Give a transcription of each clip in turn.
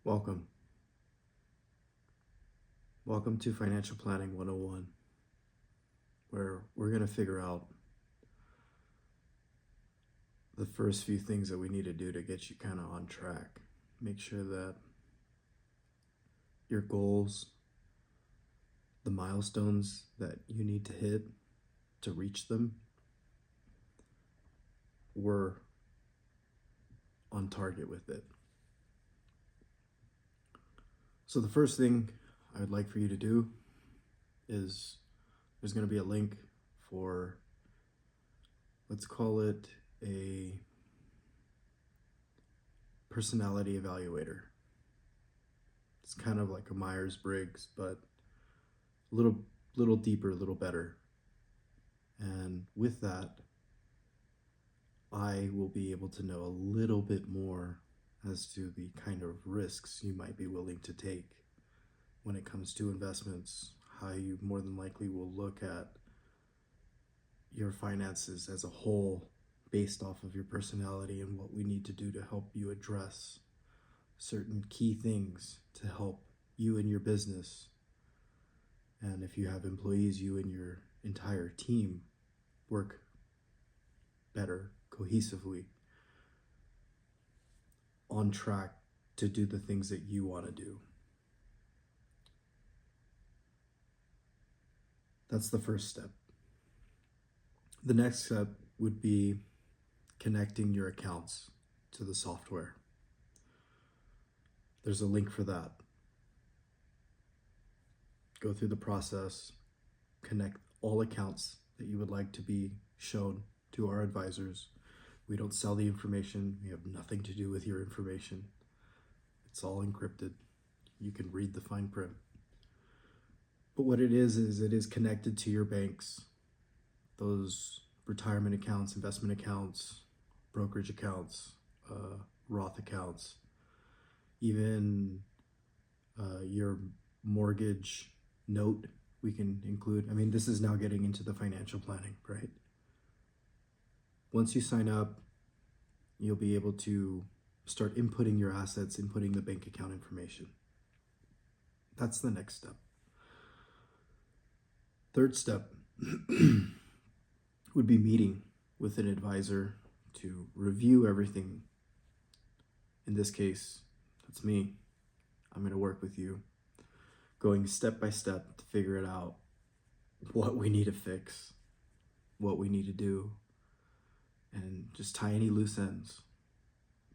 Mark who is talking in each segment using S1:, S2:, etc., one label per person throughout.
S1: Welcome. Welcome to Financial Planning 101, where we're going to figure out the first few things that we need to do to get you kind of on track. Make sure that your goals, the milestones that you need to hit to reach them, we're on target with it. So the first thing I would like for you to do is there's going to be a link for, let's call it a personality evaluator. It's kind of like a Myers-Briggs, but a little deeper, a little better. And with that, I will be able to know a little bit more as to the kind of risks you might be willing to take when it comes to investments, how you more than likely will look at your finances as a whole based off of your personality, and what we need to do to help you address certain key things to help you and your business, and if you have employees, you and your entire team work better cohesively on track to do the things that you want to do. That's the first step. The next step would be connecting your accounts to the software. There's a link for that. Go through the process, connect all accounts that you would like to be shown to our advisors. We don't sell the information. We have nothing to do with your information. It's all encrypted. You can read the fine print. But what it is it is connected to your banks, those retirement accounts, investment accounts, brokerage accounts, Roth accounts, even your mortgage note we can include. I mean, this is now getting into the financial planning, right? Once you sign up, you'll be able to start inputting your assets, inputting the bank account information. That's the next step. Third step would be meeting with an advisor to review everything. In this case, that's me. I'm going to work with you, going step by step to figure it out, what we need to fix, what we need to do, and just tie any loose ends.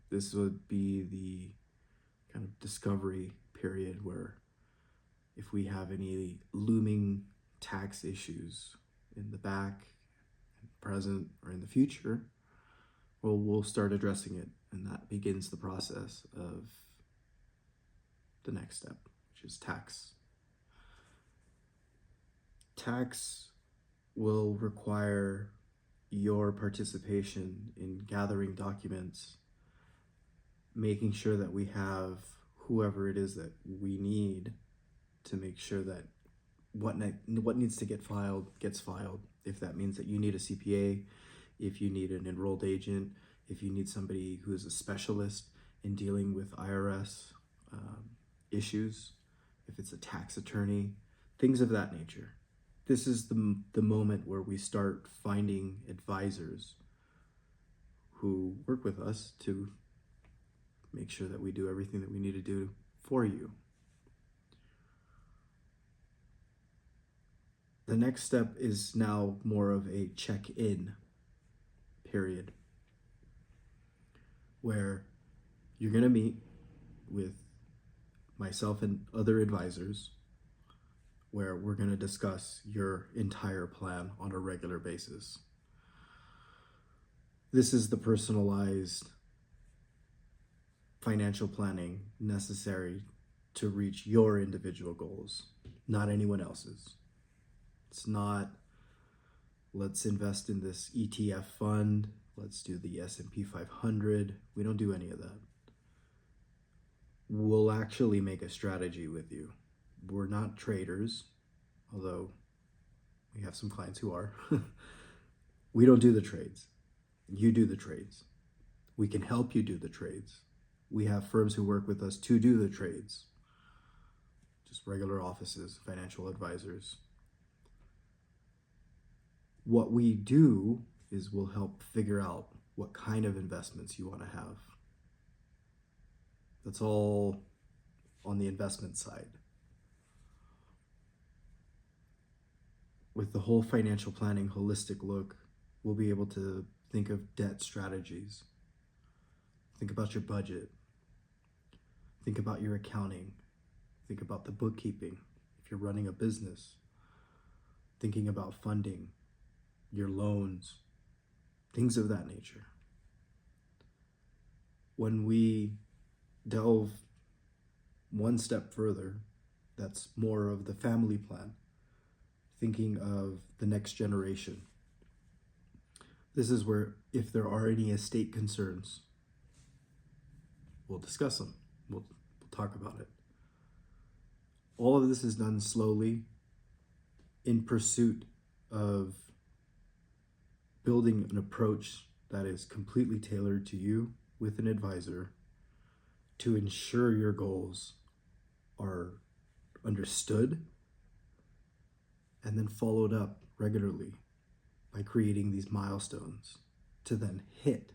S1: This would be the kind of discovery period where if we have any looming tax issues in the back, present, or in the future, well, we'll start addressing it, and that begins the process of the next step, which is tax. Tax will require your participation in gathering documents, making sure that we have whoever it is that we need to make sure that what needs to get filed gets filed. If that means that you need a CPA, if you need an enrolled agent, if you need somebody who is a specialist in dealing with IRS issues, if it's a tax attorney, things of that nature. This is the moment where we start finding advisors who work with us to make sure that we do everything that we need to do for you. The next step is now more of a check-in period, where you're going to meet with myself and other advisors, where we're going to discuss your entire plan on a regular basis. This is the personalized financial planning necessary to reach your individual goals, not anyone else's. It's not, let's invest in this ETF fund, let's do the S&P 500. We don't do any of that. We'll actually make a strategy with you. We're not traders, although we have some clients who are. We don't do the trades. You do the trades. We can help you do the trades, We have firms who work with us to do the trades, just regular offices, financial advisors. What we do is we'll help figure out what kind of investments you want to have. That's all on the investment side. With the whole financial planning holistic look, we'll be able to think of debt strategies. Think about your budget. Think about your accounting. Think about the bookkeeping if you're running a business. Thinking about funding, your loans, things of that nature. When we delve one step further, that's more of the family plan, thinking of the next generation. This is where, if there are any estate concerns, we'll discuss them. We'll talk about it. All of this is done slowly in pursuit of building an approach that is completely tailored to you with an advisor to ensure your goals are understood and then followed up regularly by creating these milestones to then hit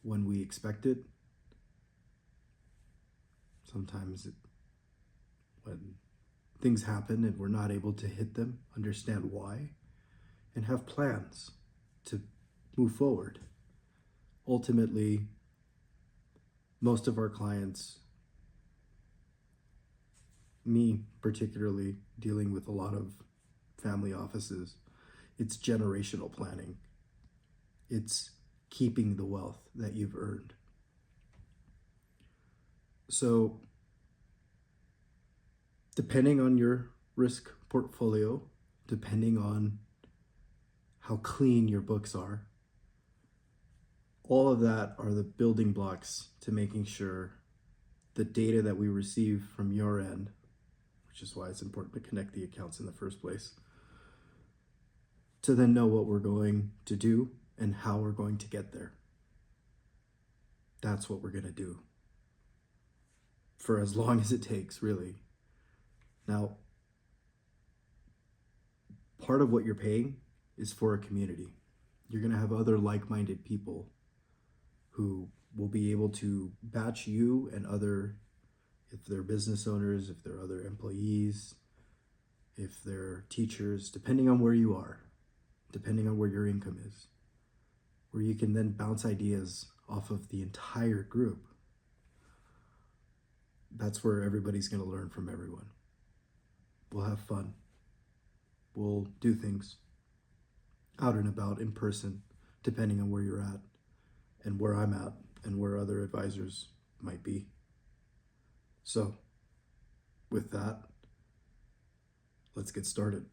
S1: when we expect it. Sometimes when things happen and we're not able to hit them, understand why, and have plans to move forward. Ultimately, most of our clients, me particularly, dealing with a lot of family offices, it's generational planning. It's keeping the wealth that you've earned. So, depending on your risk portfolio, depending on how clean your books are, all of that are the building blocks to making sure the data that we receive from your end, which is why it's important to connect the accounts in the first place, to then know what we're going to do and how we're going to get there. That's what we're going to do for as long as it takes, really. Now, part of what you're paying is for a community. You're going to have other like-minded people who will be able to batch you and other, if they're business owners, if they're other employees, if they're teachers, depending on where you are, depending on where your income is, where you can then bounce ideas off of the entire group. That's where everybody's going to learn from everyone. We'll have fun. We'll do things out and about in person, depending on where you're at and where I'm at and where other advisors might be. So, with that, let's get started.